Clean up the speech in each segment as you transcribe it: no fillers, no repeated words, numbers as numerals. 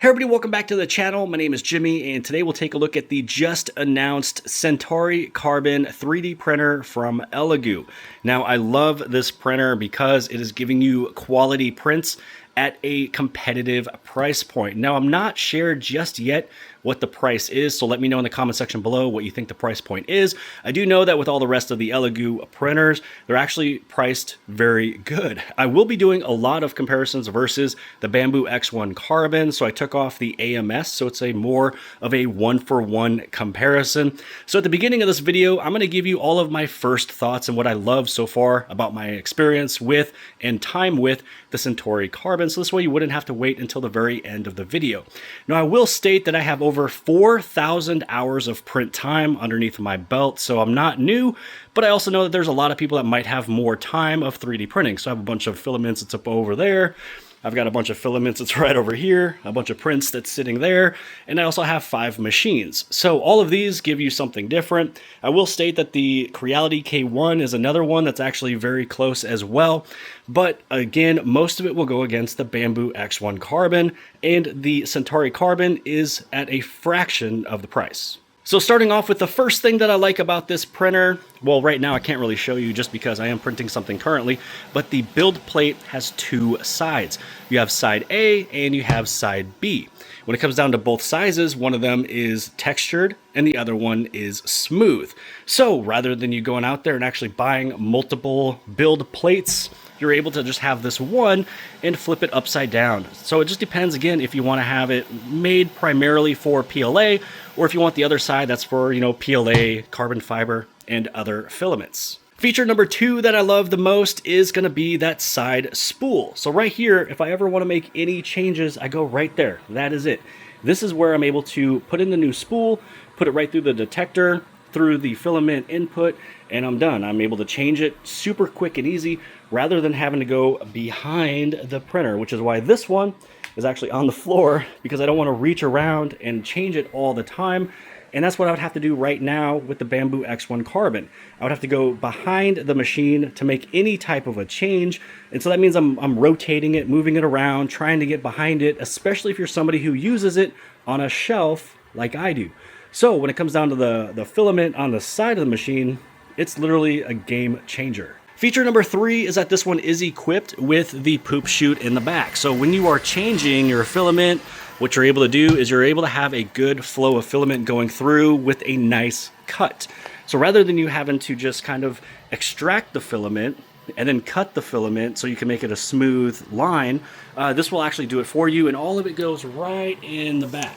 Hey everybody, welcome back to the channel. My name is Jimmy, and today we'll take a look at the just announced Centauri Carbon 3D printer from Elegoo. Now, I love this printer because it is giving you quality prints at a competitive price point. Now, I'm not shared just yet what the price is, so let me know in the comment section below what you think the price point is. I do know that with all the rest of the Elegoo printers, they're actually priced very good. I will be doing a lot of comparisons versus the Bambu X1 Carbon, so I took off the AMS, so it's a more of a one-for-one comparison. So at the beginning of this video, I'm going to give you all of my first thoughts and what I love so far about my experience with and time with the Centauri Carbon, so this way you wouldn't have to wait until the very end of the video. Now, I will state that I have over 4,000 hours of print time underneath my belt, so I'm not new, but I also know that there's a lot of people that might have more time of 3D printing. So I have a bunch of filaments that's up over there. I've got a bunch of filaments that's right over here, a bunch of prints that's sitting there, and I also have 5 machines. So all of these give you something different. I will state that the Creality K1 is another one that's actually very close as well, but again, most of it will go against the Bambu X1 Carbon, and the Centauri Carbon is at a fraction of the price. So starting off with the first thing that I like about this printer, well, right now I can't really show you just because I am printing something currently, but the build plate has 2 sides. You have side A and you have side B. When it comes down to both sizes, one of them is textured and the other one is smooth. So rather than you going out there and actually buying multiple build plates, you're able to just have this one and flip it upside down. So it just depends, again, if you want to have it made primarily for PLA, or if you want the other side that's for, PLA, carbon fiber, and other filaments. Feature number 2 that I love the most is going to be that side spool. So right here, if I ever want to make any changes, I go right there. That is it. This is where I'm able to put in the new spool, put it right through the detector, through the filament input, and I'm done. I'm able to change it super quick and easy rather than having to go behind the printer, which is why this one is actually on the floor, because I don't want to reach around and change it all the time. And that's what I would have to do right now with the Bambu X1 Carbon. I would have to go behind the machine to make any type of a change. And so that means I'm rotating it, moving it around, trying to get behind it, especially if you're somebody who uses it on a shelf like I do. So when it comes down to the filament on the side of the machine, it's literally a game changer. Feature number 3 is that this one is equipped with the poop chute in the back. So when you are changing your filament, what you're able to do is you're able to have a good flow of filament going through with a nice cut. So rather than you having to just kind of extract the filament and then cut the filament so you can make it a smooth line, this will actually do it for you, and all of it goes right in the back.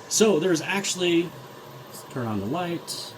So there's actually, let's turn on the light.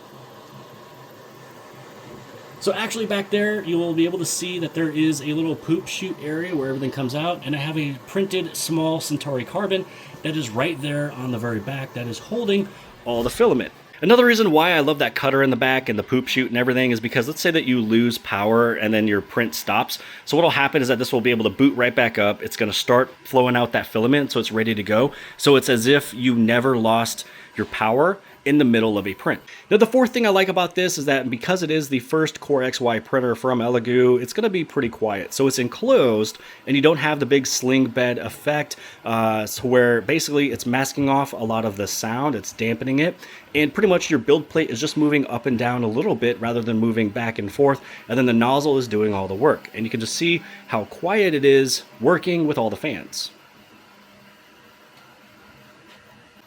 So actually back there, you will be able to see that there is a little poop chute area where everything comes out, and I have a printed small Centauri Carbon that is right there on the very back that is holding all the filament. Another reason why I love that cutter in the back and the poop chute and everything is because let's say that you lose power and then your print stops. So what will happen is that this will be able to boot right back up. It's going to start flowing out that filament so it's ready to go. So it's as if you never lost your power in the middle of a print. Now, the fourth thing I like about this is that because it is the first Core XY printer from Elegoo, it's going to be pretty quiet. So it's enclosed and you don't have the big sling bed effect, so where basically it's masking off a lot of the sound, it's dampening it, and pretty much your build plate is just moving up and down a little bit rather than moving back and forth, and then the nozzle is doing all the work. And you can just see how quiet it is working with all the fans.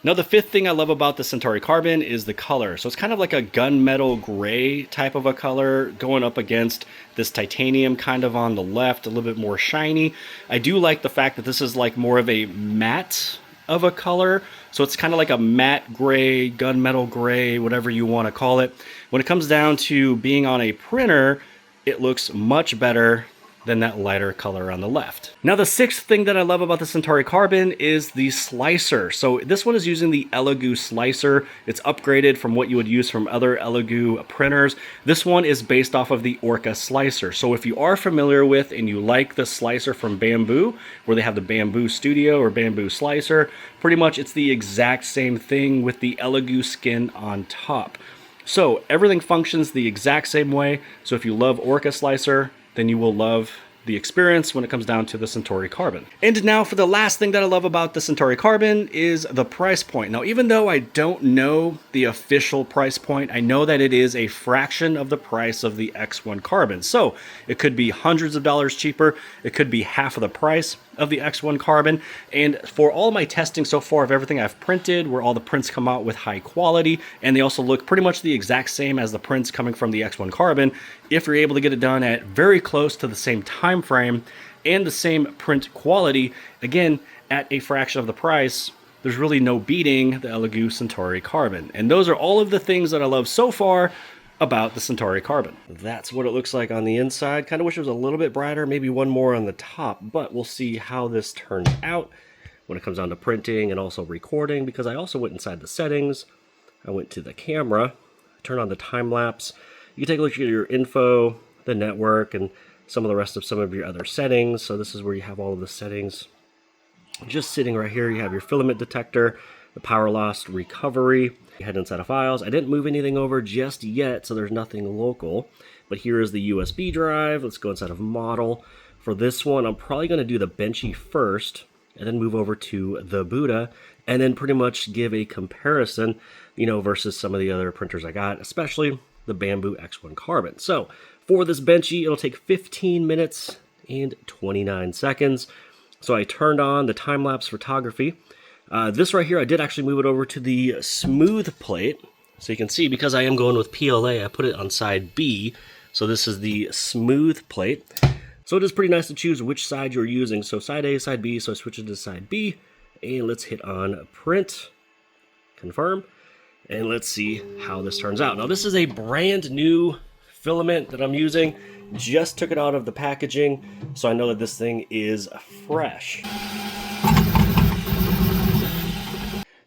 Now, the fifth thing I love about the Centauri Carbon is the color. So it's kind of like a gunmetal gray type of a color going up against this titanium kind of on the left, a little bit more shiny. I do like the fact that this is like more of a matte of a color. So it's kind of like a matte gray, gunmetal gray, whatever you want to call it. When it comes down to being on a printer, it looks much better than that lighter color on the left. Now, the sixth thing that I love about the Centauri Carbon is the slicer. So this one is using the Elegoo slicer. It's upgraded from what you would use from other Elegoo printers. This one is based off of the Orca slicer. So if you are familiar with and you like the slicer from Bambu, where they have the Bambu Studio or Bambu Slicer, pretty much it's the exact same thing with the Elegoo skin on top. So everything functions the exact same way. So if you love Orca slicer, then you will love the experience when it comes down to the Centauri Carbon. And now for the last thing that I love about the Centauri Carbon is the price point. Now, even though I don't know the official price point, I know that it is a fraction of the price of the X1 Carbon. So it could be hundreds of dollars cheaper. It could be half of the price of the X1 Carbon. And for all my testing so far of everything I've printed, where all the prints come out with high quality, and they also look pretty much the exact same as the prints coming from the X1 Carbon, if you're able to get it done at very close to the same time frame and the same print quality, again, at a fraction of the price, there's really no beating the Elegoo Centauri Carbon. And those are all of the things that I love so far about the Centauri Carbon. That's what it looks like on the inside. Kind of wish it was a little bit brighter, maybe one more on the top, but we'll see how this turns out when it comes down to printing and also recording, because I also went inside the settings. I went to the camera, turned on the time lapse. You can take a look at your info, the network, and some of the rest of some of your other settings. So this is where you have all of the settings. Just sitting right here, you have your filament detector, the power loss recovery. You head inside of files. I didn't move anything over just yet, so there's nothing local. But here is the USB drive. Let's go inside of model. For this one, I'm probably going to do the Benchy first, and then move over to the Buddha, and then pretty much give a comparison, versus some of the other printers I got, especially the Bambu X1 Carbon. So for this Benchy, it'll take 15 minutes and 29 seconds. So I turned on the time-lapse photography. This right here, I did actually move it over to the smooth plate. So you can see, because I am going with PLA, I put it on side B. So this is the smooth plate. So it is pretty nice to choose which side you're using. So side A, side B, so I switch it to side B. And let's hit on print, confirm, and let's see how this turns out. Now this is a brand new filament that I'm using. Just took it out of the packaging, so I know that this thing is fresh.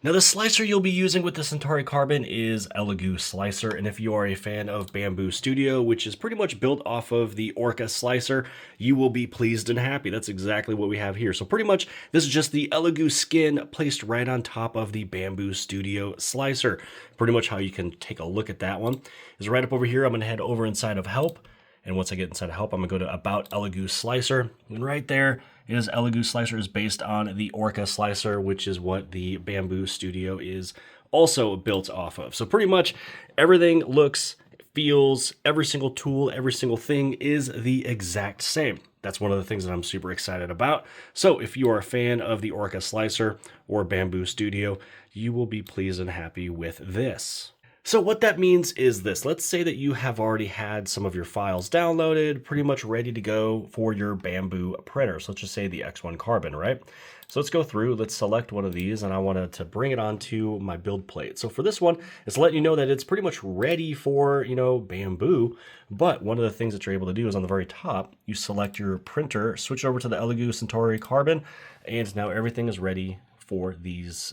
Now the slicer you'll be using with the Centauri Carbon is Elegoo Slicer, and if you are a fan of Bambu Studio, which is pretty much built off of the Orca Slicer, you will be pleased and happy. That's exactly what we have here. So pretty much this is just the Elegoo skin placed right on top of the Bambu Studio Slicer. Pretty much how you can take a look at that one is right up over here. I'm going to head over inside of Help, and once I get inside of Help, I'm going to go to About Elegoo Slicer, and right there, it is Elegoo Slicer is based on the Orca Slicer, which is what the Bambu Studio is also built off of. So pretty much everything looks, feels, every single tool, every single thing is the exact same. That's one of the things that I'm super excited about. So if you are a fan of the Orca Slicer or Bambu Studio, you will be pleased and happy with this. So what that means is this. Let's say that you have already had some of your files downloaded, pretty much ready to go for your Bambu printer. So let's just say the X1 Carbon, right? So let's go through, let's select one of these, and I wanted to bring it onto my build plate. So for this one, it's letting you know that it's pretty much ready for, Bambu. But one of the things that you're able to do is on the very top, you select your printer, switch over to the Elegoo Centauri Carbon, and now everything is ready for these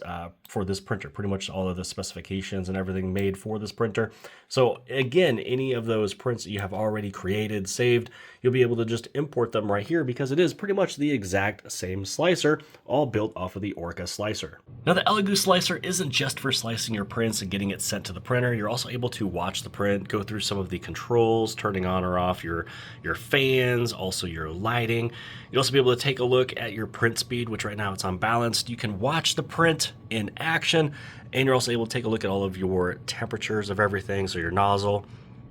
for this printer. Pretty much all of the specifications and everything made for this printer. So again, any of those prints that you have already created, saved, you'll be able to just import them right here because it is pretty much the exact same slicer, all built off of the Orca Slicer. Now the Elegoo Slicer isn't just for slicing your prints and getting it sent to the printer. You're also able to watch the print, go through some of the controls, turning on or off your fans, also your lighting. You'll also be able to take a look at your print speed, which right now it's unbalanced. You can watch the print in action, and you're also able to take a look at all of your temperatures of everything, so your nozzle,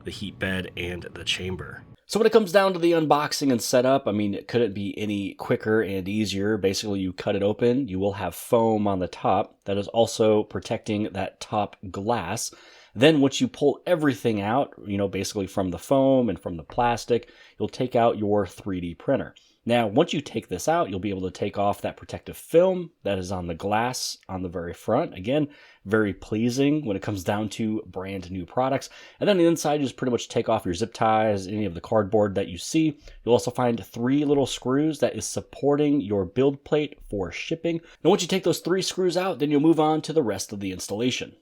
the heat bed, and the chamber. So when it comes down to the unboxing and setup, I mean, could it be any quicker and easier? Basically, you cut it open, you will have foam on the top that is also protecting that top glass. Then once you pull everything out, basically from the foam and from the plastic, you'll take out your 3D printer. Now, once you take this out, you'll be able to take off that protective film that is on the glass on the very front. Again, very pleasing when it comes down to brand new products. And then on the inside, you just pretty much take off your zip ties, any of the cardboard that you see. You'll also find 3 little screws that is supporting your build plate for shipping. Now, once you take those 3 screws out, then you'll move on to the rest of the installation.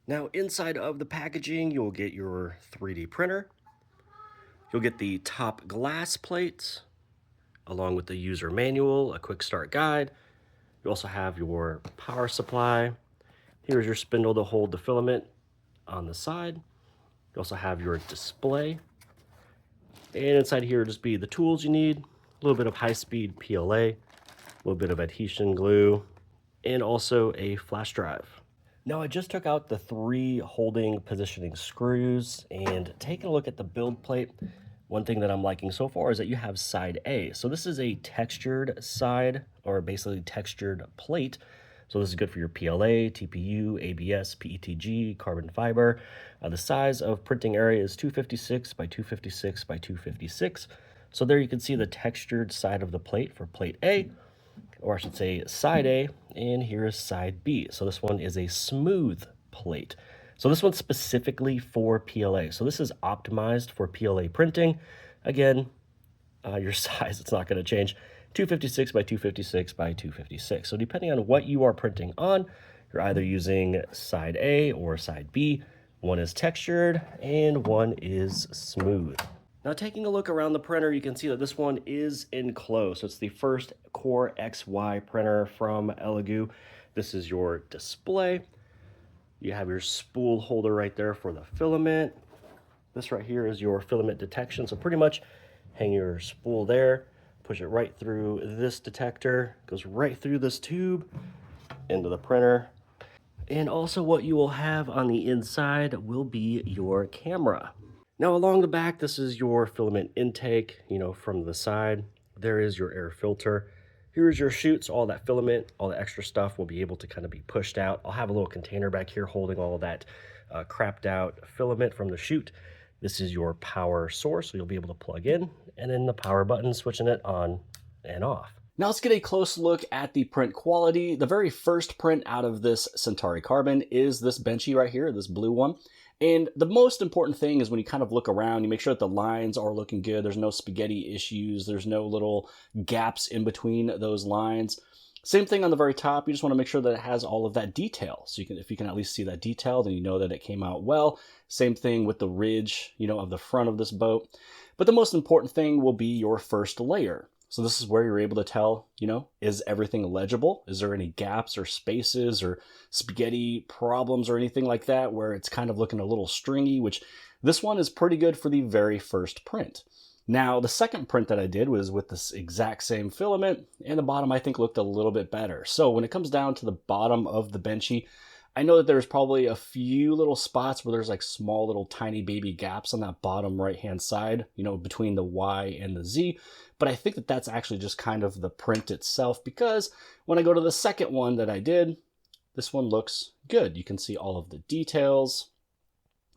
Now, inside of the packaging, you'll get your 3D printer. You'll get the top glass plate, along with the user manual, a quick start guide. You also have your power supply. Here's your spindle to hold the filament on the side. You also have your display. And inside here will just be the tools you need, a little bit of high-speed PLA, a little bit of adhesion glue, and also a flash drive. Now I just took out the 3 holding positioning screws and taking a look at the build plate. One thing that I'm liking so far is that you have side A. So this is a textured side, or basically textured plate. So this is good for your PLA, TPU, ABS, PETG, carbon fiber. The size of printing area is 256 by 256 by 256. So there you can see the textured side of the plate for plate A, or I should say side A, and here is side B. So this one is a smooth plate. So this one's specifically for PLA. So this is optimized for PLA printing. Again, your size, it's not going to change. 256 by 256 by 256. So depending on what you are printing on, you're either using side A or side B. One is textured and one is smooth. Now taking a look around the printer, you can see that this one is enclosed. So it's the first Core XY printer from Elegoo. This is your display. You have your spool holder right there for the filament. This right here is your filament detection. So pretty much hang your spool there, push it right through this detector, goes right through this tube into the printer. And also what you will have on the inside will be your camera. Now along the back, this is your filament intake, from the side. There is your air filter. Here's your chute, so all that filament, all the extra stuff will be able to kind of be pushed out. I'll have a little container back here holding all of that crapped out filament from the chute. This is your power source, so you'll be able to plug in, and then the power button, switching it on and off. Now let's get a close look at the print quality. The very first print out of this Centauri Carbon is this Benchy right here, this blue one. And the most important thing is when you kind of look around, you make sure that the lines are looking good. There's no spaghetti issues. There's no little gaps in between those lines. Same thing on the very top. You just want to make sure that it has all of that detail. So if you can at least see that detail, then you know that it came out well. Same thing with the ridge, of the front of this boat. But the most important thing will be your first layer. So this is where you're able to tell, is everything legible? Is there any gaps or spaces or spaghetti problems or anything like that where it's kind of looking a little stringy, which this one is pretty good for the very first print. Now, the second print that I did was with this exact same filament, and the bottom I think looked a little bit better. So when it comes down to the bottom of the Benchy, I know that there's probably a few little spots where there's like small little tiny baby gaps on that bottom right-hand side, between the Y and the Z. But I think that that's actually just kind of the print itself, because when I go to the second one that I did, this one looks good. You can see all of the details.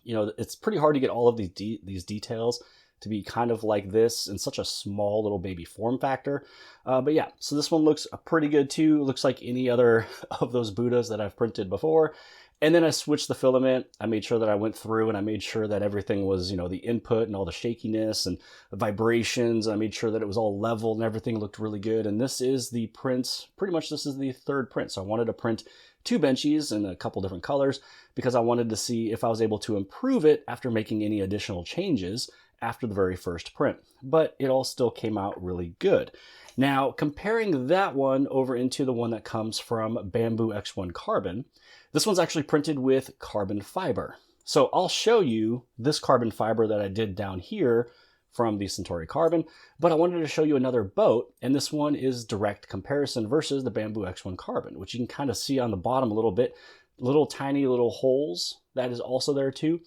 It's pretty hard to get all of these details to be kind of like this in such a small little baby form factor. But yeah, so this one looks pretty good too. It looks like any other of those Buddhas that I've printed before. And then I switched the filament. I made sure that I went through and I made sure that everything was, the input and all the shakiness and the vibrations. I made sure that it was all level and everything looked really good. And this is the print, pretty much this is the third print. So I wanted to print 2 Benchies in a couple different colors because I wanted to see if I was able to improve it after making any additional changes after the very first print, but it all still came out really good. Now, comparing that one over into the one that comes from Bamboo X1 Carbon, this one's actually printed with carbon fiber. So I'll show you this carbon fiber that I did down here from the Centauri Carbon, but I wanted to show you another boat, and this one is direct comparison versus the Bamboo X1 Carbon, which you can kind of see on the bottom a little bit, little tiny little holes that is also there too.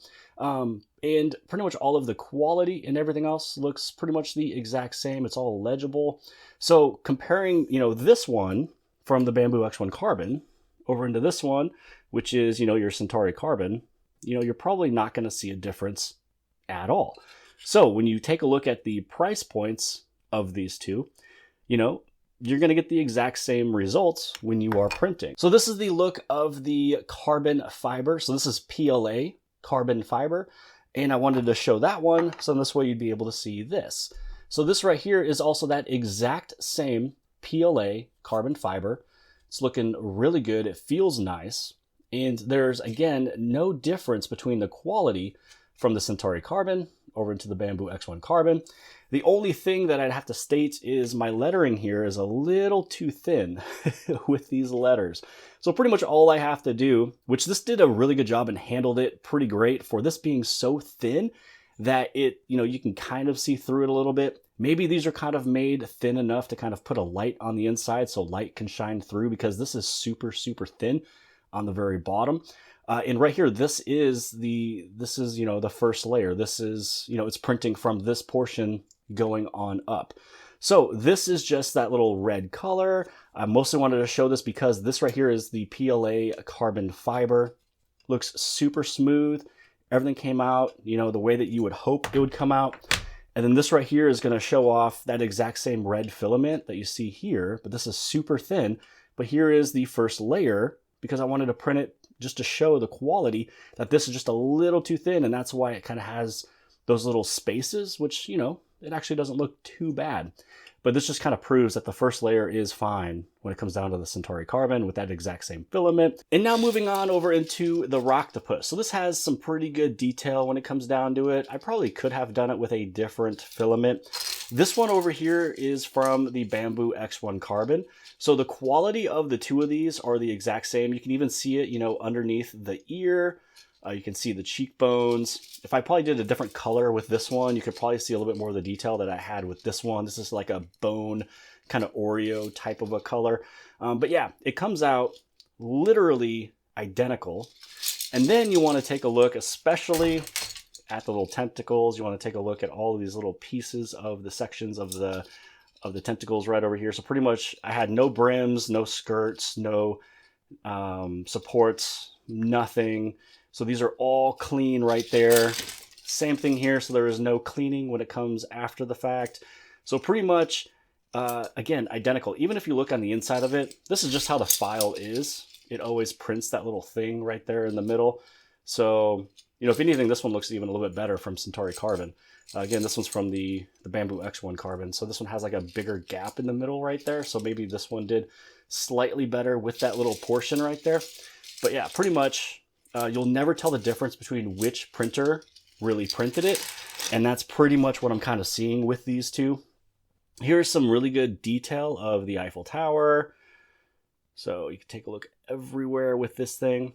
And pretty much all of the quality and everything else looks pretty much the exact same. It's all legible. So comparing, this one from the Bamboo X1 Carbon over into this one, which is, your Centauri Carbon, you're probably not going to see a difference at all. So when you take a look at the price points of these two, you're going to get the exact same results when you are printing. So this is the look of the carbon fiber. So this is PLA carbon fiber. And I wanted to show that one, so this way you'd be able to see this. So this right here is also that exact same PLA carbon fiber. It's looking really good. It feels nice. And there's, again, no difference between the quality from the Centauri Carbon over into the Bamboo X1 Carbon. The only thing that I'd have to state is my lettering here is a little too thin with these letters. So pretty much all I have to do, which this did a really good job and handled it pretty great for this being so thin, that it, you can kind of see through it a little bit. Maybe these are kind of made thin enough to kind of put a light on the inside so light can shine through, because this is super, super thin on the very bottom. And right here, this is the first layer. This is, it's printing from this portion going on up. So this is just that little red color. I mostly wanted to show this because this right here is the PLA carbon fiber. Looks super smooth. Everything came out, the way that you would hope it would come out. And then this right here is going to show off that exact same red filament that you see here, but this is super thin. But here is the first layer, because I wanted to print it just to show the quality, that this is just a little too thin, and that's why it kind of has those little spaces, which, it actually doesn't look too bad. But this just kind of proves that the first layer is fine when it comes down to the Centauri Carbon with that exact same filament. And now moving on over into the Rocktopus. So this has some pretty good detail when it comes down to it. I probably could have done it with a different filament. This one over here is from the Bambu X1 Carbon. So the quality of the two of these are the exact same. You can even see it, underneath the ear. You can see the cheekbones. If I probably did a different color with this one, you could probably see a little bit more of the detail that I had with this one. This is like a bone kind of Oreo type of a color. But yeah, it comes out literally identical. And then you want to take a look, especially at the little tentacles. You want to take a look at all of these little pieces of the sections of the tentacles right over here. So pretty much I had no brims, no skirts, no supports, nothing. So these are all clean right there. Same thing here. So there is no cleaning when it comes after the fact. So pretty much, again, identical. Even if you look on the inside of it, this is just how the file is. It always prints that little thing right there in the middle. So, if anything, this one looks even a little bit better from Centauri Carbon. Again, this one's from the Bambu X1 Carbon. So this one has like a bigger gap in the middle right there. So maybe this one did slightly better with that little portion right there. But yeah, pretty much, you'll never tell the difference between which printer really printed it. And that's pretty much what I'm kind of seeing with these two. Here's some really good detail of the Eiffel Tower. So you can take a look everywhere with this thing.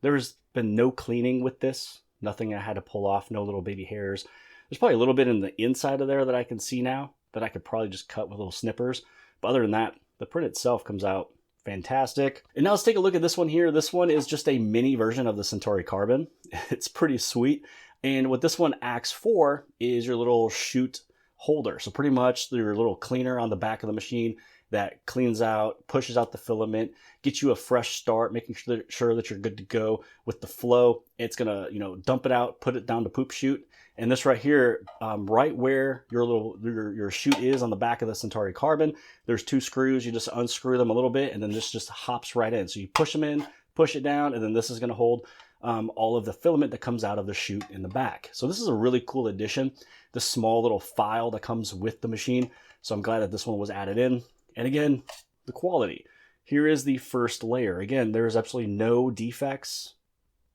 There's been no cleaning with this. Nothing I had to pull off, no little baby hairs. There's probably a little bit in the inside of there that I can see now that I could probably just cut with little snippers. But other than that, the print itself comes out fantastic. And now let's take a look at this one here. This one is just a mini version of the Centauri Carbon. It's pretty sweet. And what this one acts for is your little chute holder. So pretty much your little cleaner on the back of the machine that cleans out, pushes out the filament, gets you a fresh start, making sure that you're good to go with the flow. It's gonna, dump it out, put it down to poop chute. And this right here, right where your chute is on the back of the Centauri Carbon, there's two screws. You just unscrew them a little bit, and then this just hops right in. So you push them in, push it down, and then this is going to hold all of the filament that comes out of the chute in the back. So this is a really cool addition, the small little file that comes with the machine. So I'm glad that this one was added in. And again, the quality. Here is the first layer. Again, there's absolutely no defects.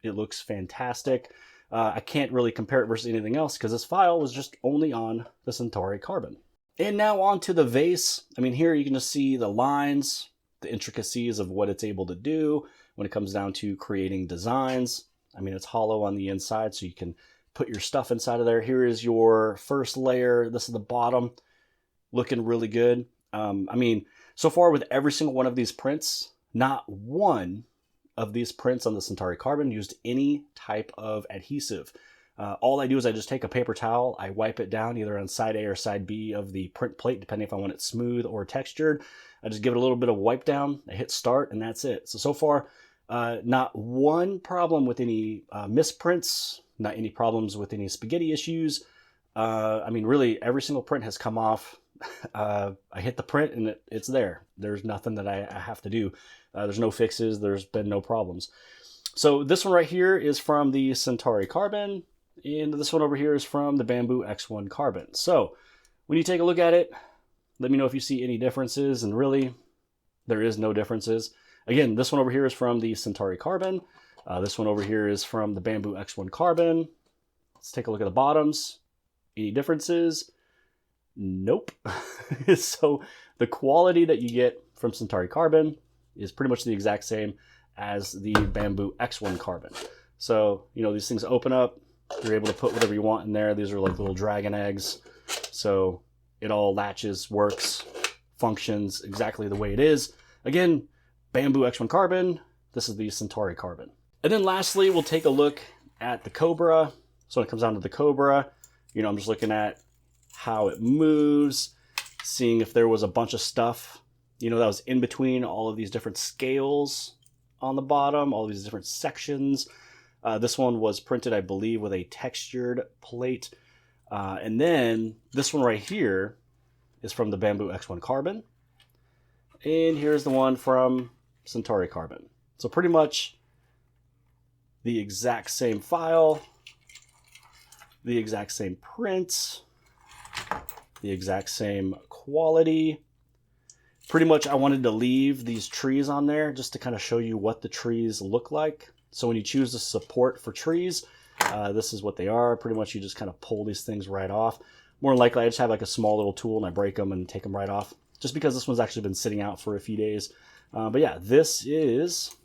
It looks fantastic. I can't really compare it versus anything else because this file was just only on the Centauri Carbon. And now on to the vase. I mean, here you can just see the lines, the intricacies of what it's able to do when it comes down to creating designs. I mean, it's hollow on the inside, so you can put your stuff inside of there. Here is your first layer. This is the bottom, looking really good. I mean, so far with every single one of these prints, not one of these prints on the Centauri Carbon used any type of adhesive. All I do is I just take a paper towel, I wipe it down either on side A or side B of the print plate, depending if I want it smooth or textured. I just give it a little bit of wipe down, I hit start, and that's it. So far, not one problem with any misprints, not any problems with any spaghetti issues. I mean, really, every single print has come off. I hit the print and it's there. There's nothing that I have to do. There's no fixes. There's been no problems. So this one right here is from the Centauri Carbon, and this one over here is from the Bambu X1 Carbon. So when you take a look at it, let me know if you see any differences, and really, there is no differences. Again, this one over here is from the Centauri Carbon. This one over here is from the Bambu X1 Carbon. Let's take a look at the bottoms. Any differences? Nope. So the quality that you get from Centauri Carbon is pretty much the exact same as the Bambu X1 Carbon. So, these things open up, You're able to put whatever you want in there. These are like little dragon eggs. So it all latches, works, functions exactly the way it is. Again, Bambu X1 Carbon. This is the Centauri Carbon. And then lastly, we'll take a look at the Cobra. So when it comes down to the Cobra, you know, I'm just looking at how it moves, seeing if there was a bunch of stuff, you know, that was in between all of these different scales on the bottom, all these different sections. This one was printed, I believe, with a textured plate. And then this one right here is from the Bambu X1 Carbon. And here's the one from Centauri Carbon. So pretty much the exact same file, the exact same print, the exact same quality. Pretty much I wanted to leave these trees on there just to kind of show you what the trees look like. So when you choose the support for trees, this is what they are. Pretty much you just kind of pull these things right off. More than likely I just have like a small little tool and I break them and take them right off. Just because this one's actually been sitting out for a few days. But yeah, this is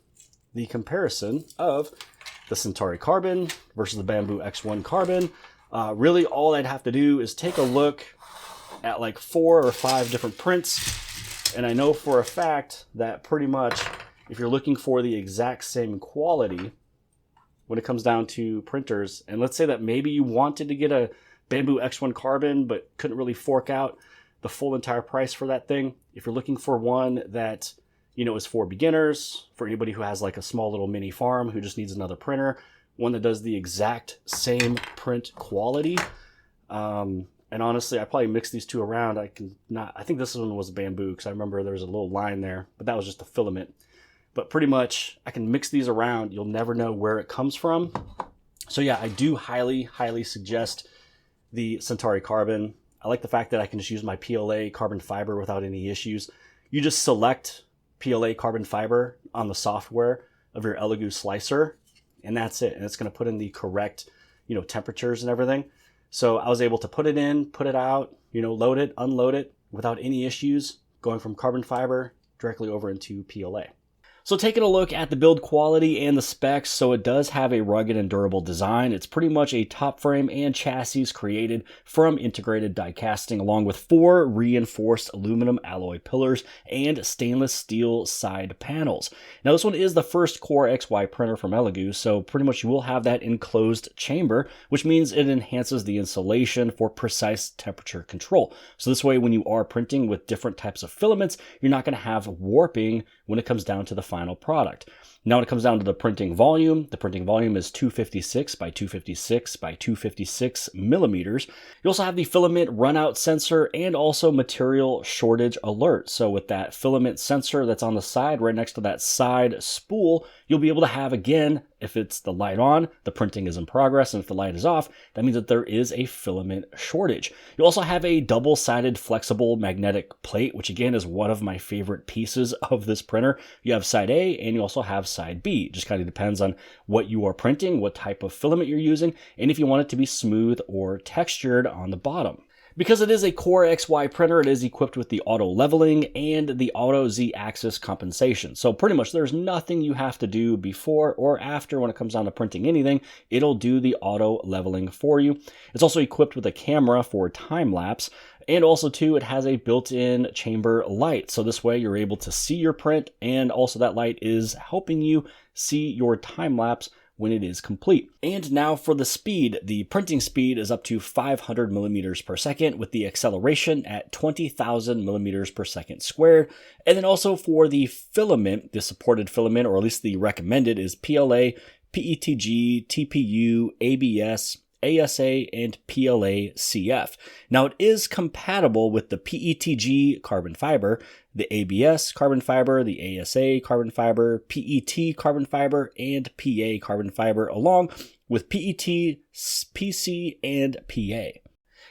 the comparison of the Centauri Carbon versus the Bambu X1 Carbon. Really all I'd have to do is take a look at like 4 or 5 different prints. And I know for a fact that pretty much if you're looking for the exact same quality when it comes down to printers, and let's say that maybe you wanted to get a Bambu X1 Carbon but couldn't really fork out the full entire price for that thing. If you're looking for one that, you know, is for beginners, for anybody who has like a small little mini farm who just needs another printer, one that does the exact same print quality. And honestly, I probably mixed these two around. I think this one was Bambu because I remember there was a little line there, but that was just a filament. But pretty much I can mix these around. You'll never know where it comes from. So yeah, I do highly, highly suggest the Centauri Carbon. I like the fact that I can just use my PLA carbon fiber without any issues. You just select PLA carbon fiber on the software of your Elegoo slicer, and that's it. And it's going to put in the correct, you know, temperatures and everything. So I was able to put it in, put it out, you know, load it, unload it without any issues, going from carbon fiber directly over into PLA. So taking a look at the build quality and the specs, so it does have a rugged and durable design. It's pretty much a top frame and chassis created from integrated die casting, along with 4 reinforced aluminum alloy pillars and stainless steel side panels. Now this one is the first Core XY printer from Elegoo, so pretty much you will have that enclosed chamber, which means it enhances the insulation for precise temperature control. So this way when you are printing with different types of filaments, you're not going to have warping when it comes down to the final product. Now when it comes down to the printing volume is 256 by 256 by 256 millimeters. You also have the filament runout sensor and also material shortage alert. So with that filament sensor that's on the side, right next to that side spool, you'll be able to have, again, if it's the light on, the printing is in progress, and if the light is off, that means that there is a filament shortage. You also have a double-sided flexible magnetic plate, which again is one of my favorite pieces of this printer. You have side A and you also have side B. It just kind of depends on what you are printing, what type of filament you're using, and if you want it to be smooth or textured on the bottom. Because it is a Core XY printer, it is equipped with the auto leveling and the auto Z-axis compensation. So pretty much there's nothing you have to do before or after when it comes down to printing anything. It'll do the auto leveling for you. It's also equipped with a camera for time lapse. And also too, it has a built-in chamber light. So this way you're able to see your print, and also that light is helping you see your time lapse when it is complete. And now for the speed. The printing speed is up to 500 millimeters per second with the acceleration at 20,000 millimeters per second squared. And then also for the filament, the supported filament, or at least the recommended, is PLA, PETG, TPU, ABS, ASA, and PLA CF. Now it is compatible with the PETG carbon fiber, the ABS carbon fiber, the ASA carbon fiber, PET carbon fiber, and PA carbon fiber, along with PET, PC, and PA.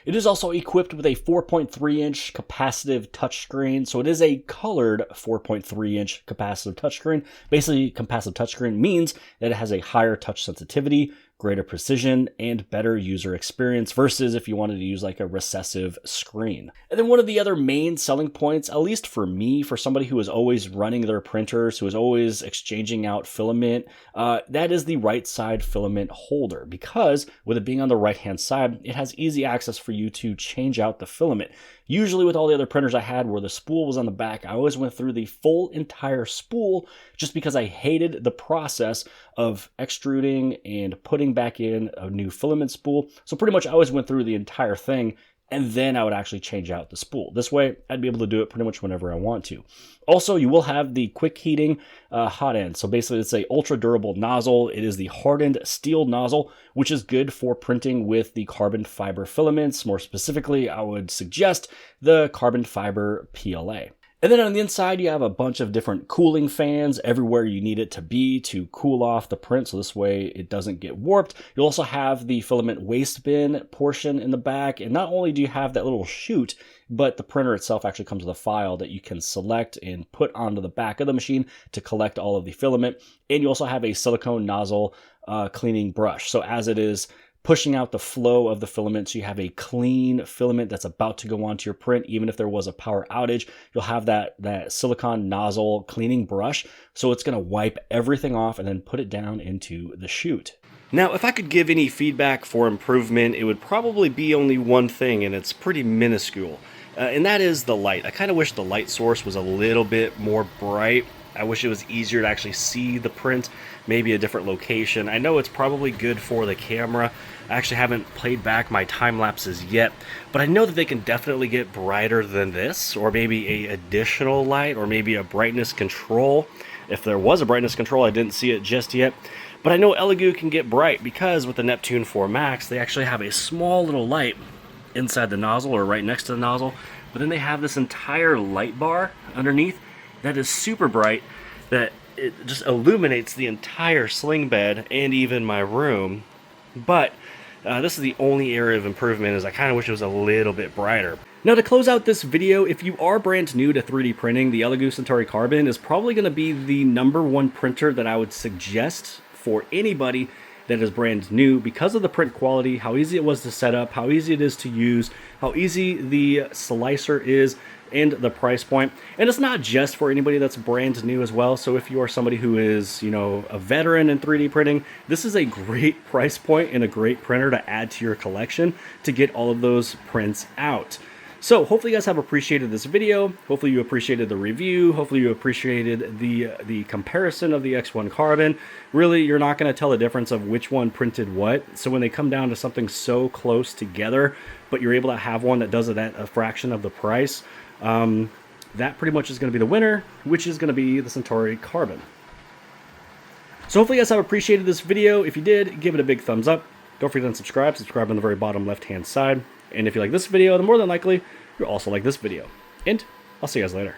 It is also equipped with a 4.3-inch capacitive touchscreen, so it is a colored 4.3-inch capacitive touchscreen. Basically, capacitive touchscreen means that it has a higher touch sensitivity, greater precision, and better user experience versus if you wanted to use like a recessive screen. And then one of the other main selling points, at least for me, for somebody who is always running their printers, who is always exchanging out filament, that is the right side filament holder, because with it being on the right hand side, it has easy access for you to change out the filament. Usually with all the other printers I had where the spool was on the back, I always went through the full entire spool just because I hated the process of extruding and putting back in a new filament spool. So pretty much I always went through the entire thing, and then I would actually change out the spool. This way, I'd be able to do it pretty much whenever I want to. Also, you will have the quick heating hot end. So basically, it's a ultra durable nozzle. It is the hardened steel nozzle, which is good for printing with the carbon fiber filaments. More specifically, I would suggest the carbon fiber PLA. And then on the inside, you have a bunch of different cooling fans everywhere you need it to be to cool off the print, so this way it doesn't get warped. You'll also have the filament waste bin portion in the back, and not only do you have that little chute, but the printer itself actually comes with a file that you can select and put onto the back of the machine to collect all of the filament. And you also have a silicone nozzle cleaning brush. So as it is pushing out the flow of the filament, so you have a clean filament that's about to go onto your print. Even if there was a power outage, you'll have that silicone nozzle cleaning brush, so it's going to wipe everything off and then put it down into the chute. Now, if I could give any feedback for improvement, it would probably be only one thing, and it's pretty minuscule, and that is the light. I kind of wish the light source was a little bit more bright. I wish it was easier to actually see the print, maybe a different location. I know it's probably good for the camera. I actually haven't played back my time lapses yet, but I know that they can definitely get brighter than this, or maybe a additional light, or maybe a brightness control. If there was a brightness control, I didn't see it just yet. But I know Elegoo can get bright because with the Neptune 4 Max, they actually have a small little light inside the nozzle or right next to the nozzle, but then they have this entire light bar underneath that is super bright, that it just illuminates the entire sling bed and even my room. But this is the only area of improvement, is I kind of wish it was a little bit brighter. Now, to close out this video, if you are brand new to 3D printing, the Elegoo Centauri Carbon is probably going to be the #1 printer that I would suggest for anybody that is brand new, because of the print quality, how easy it was to set up, how easy it is to use, how easy the slicer is, and the price point. And it's not just for anybody that's brand new as well. So if you are somebody who is, you know, a veteran in 3D printing, this is a great price point and a great printer to add to your collection to get all of those prints out. So hopefully you guys have appreciated this video. Hopefully you appreciated the review. Hopefully you appreciated the comparison of the X1 Carbon. Really, you're not going to tell the difference of which one printed what. So when they come down to something so close together, but you're able to have one that does it at a fraction of the price, that pretty much is going to be the winner, which is going to be the Centauri Carbon. So hopefully you guys have appreciated this video. If you did, give it a big thumbs up. Don't forget to subscribe. Subscribe on the very bottom left-hand side. And if you like this video, then more than likely, you'll also like this video. And I'll see you guys later.